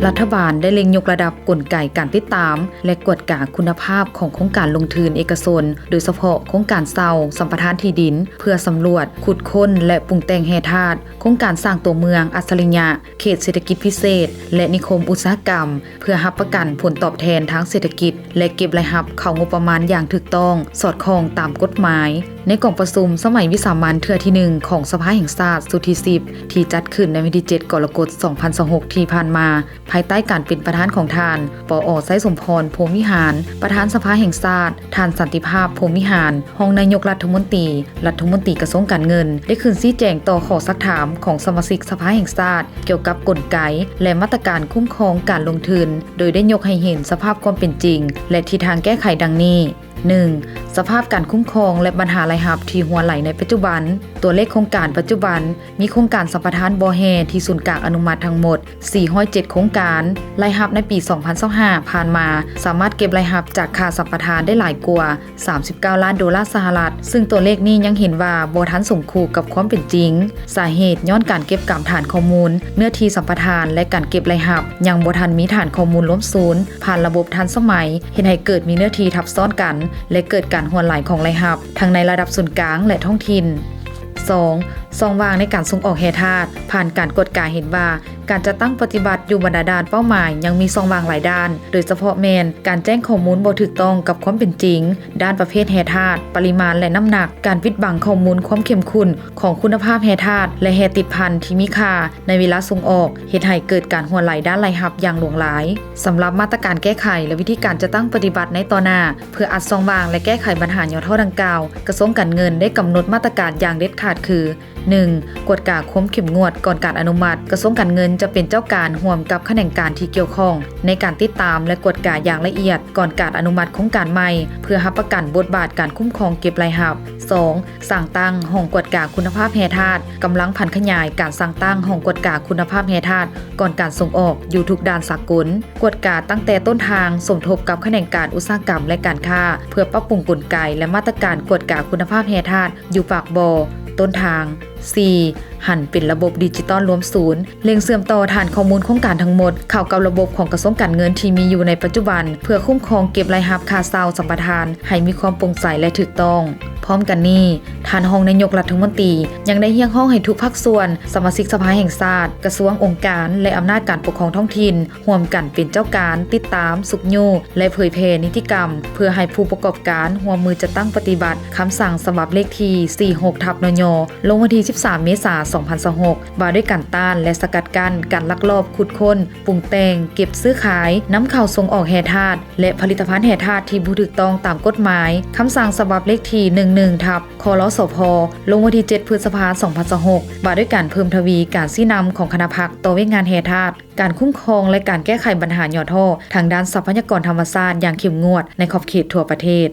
รัฐบาลได้เล็งยกระดับกลไกการติดตามและกวดกาคุณภาพของโครงการลงทุนเอกชนโดยเฉพาะโครงการเซาสัมปทานที่ดินเพื่อสำรวจขุดค้นและปรุงแต่งแร่ธาตุโครงการสร้างตัวเมืองอัศริยะเขตเศรษฐกิจพิเศษและนิคมอุตสาหกรรมเพื่อรับประกันผลตอบแทนทางเศรษฐกิจและเก็บรายรับเข้างบประมาณอย่างถูกต้องสอดคล้องตามกฎหมายในกล่องประชุมสมัยวิสามัญเทื่อที่1ของสภาแห่งชาติสุดที่10ที่จัดขึ้นในวันที่7กรกฎาคม2026ที่ผ่านมาภายใต้การเป็นประธานของท่านปอ.ไส้สมพรพรหมวิหารประธานสภาแห่งชาติท่านสันติภาพพรหมวิหารรองนายกรัฐมนตรีกระทรวงการเงินได้ขึ้นชี้แจงต่อข้อซักถามของสมาชิกสภาแห่งชาติเกี่ยวกับกลไกและมาตรการคุ้มครองการลงทุนโดยได้ยกให้เห็นสภาพความเป็นจริงและทิศทางแก้ไขดังนี้ 1. สภาพการคุ้มครองและปัญหารายรับที่หัวไหลในปัจจุบันตัวเลขโครงการปัจจุบันมีโครงการสัมปทานบ่อแห่ที่ศูนย์กลางอนุมัติทั้งหมด407โครงการรายรับในปี2025ผ่านมาสามารถเก็บรายรับจากค่าสัมปทานได้หลายกว่า39ล้านดอลลาร์สหรัฐซึ่งตัวเลขนี้ยังเห็นว่าบ่ทันสมคู่กับความเป็นจริงสาเหตุย้อนการเก็บกำฐานข้อมูลเนื้อที่สัมปทานและการเก็บรายรับยังบ่ทันมีฐานข้อมูลล้มศูนย์ผ่านระบบทันสมัยเห็นให้เกิดมีเนื้อที่ทับซ้อนกันและเกิดการหัวไหลของรายรับทั้งในระดับส่วนกลางและท้องถิ่น 2. ช่องว่างในการส่งออกแร่ธาตุผ่านการกฎกาเห็นว่าการจะตั้งปฏิบัติอยู่บรรดาด้านเป้าหมายยังมีช่องว่างหลายด้านโดยเฉพาะแมนการแจ้งข้อมูลบ่ถูกต้องกับความเป็นจริงด้านประเภทแร่ธาตุปริมาณและน้ำหนักการปิดบังข้อมูลความเข้มข้นของคุณภาพแร่ธาตุและแร่ติดพันที่มีค่าในเวลาส่งออกเฮ็ดให้เกิดการหัวไหลด้านรายรับอย่างหลวงหลายสำหรับมาตรการแก้ไขและวิธีการจะตั้งปฏิบัติในต่อหน้าเพื่ออัดช่องว่างและแก้ไขปัญหาย่อท่อดังกล่าวกระทรวงการเงินได้กำหนดมาตรการอย่างเด็ดขาดคือ 1. กวดกาความเข้มงวดก่อนการอนุมัติกระทรวงการเงินจะเป็นเจ้าการร่วมกับแขนงการที่เกี่ยวข้องในการติดตามและกวดกาอย่างละเอียดก่อนการอนุมัติโครงการใหม่เพื่อรับประกันบทบาทการคุ้มครองเก็บรายรับ 2. สั่งตั้งห้องกวดกาคุณภาพแร่ธาตุกำลังพันขยายการสั่งตั้งห้องกวดกาคุณภาพแร่ธาตุก่อนการส่งออกอยู่ทุกด้านสากลกวดกาตั้งแต่ต้นทางสมทบกับแขนงการอุตสาหกรรมและการค้าเพื่อปรับปรุงกลไกและมาตรการกวดกาคุณภาพแร่ธาตุอยู่ปากบ่อต้นทาง 4. หันเป็นระบบดิจิตอลรวมศูนย์เล็งเสื่อมต่อฐานข้อมูลโครงการทั้งหมดเข้ากับระบบของกระทรวงการเงินที่มีอยู่ในปัจจุบันเพื่อคุ้มครองเก็บรายรับค่าเช่าสัมปทานให้มีความโปร่งใสและถูกต้องพร้อมกันนี้ท่านรองนายกรัฐมนตรียังได้เรียกร้องให้ทุกภาคส่วนสมาชิกสภาแห่งชาติกระทรวงองค์การและอำนาจการปกครองท้องถิ่นร่วมกันเป็นเจ้าการติดตามสุกยูและเผยแพร่นิติกรรมเพื่อให้ผู้ประกอบการร่วมมือจัดตั้งปฏิบัติคำสั่งฉบับเลขที่46/นย.ลงวันที่13 เมษายน 2026ว่าด้วยการต้านและสกัดกั้นการลักลอบขุดค้นปรุงแต่งเก็บซื้อขายนำเข้าส่งออกแร่ธาตุและผลิตภัณฑ์แร่ธาตุที่บ่ถูกต้องตามกฎหมายคำสั่งฉบับเลขที่11/คลสพลงวันที่7 พฤษภาคม 2026ว่าด้วยการเพิ่มทวีการชี้นำของคณะพรรคต่อเวงานแร่ธาตุการคุ้มครองและการแก้ไขปัญหาย่อท่อทางด้านทรัพยากรธรรมชาติอย่างเข้มงวดในขอบเขตทั่วประเทศ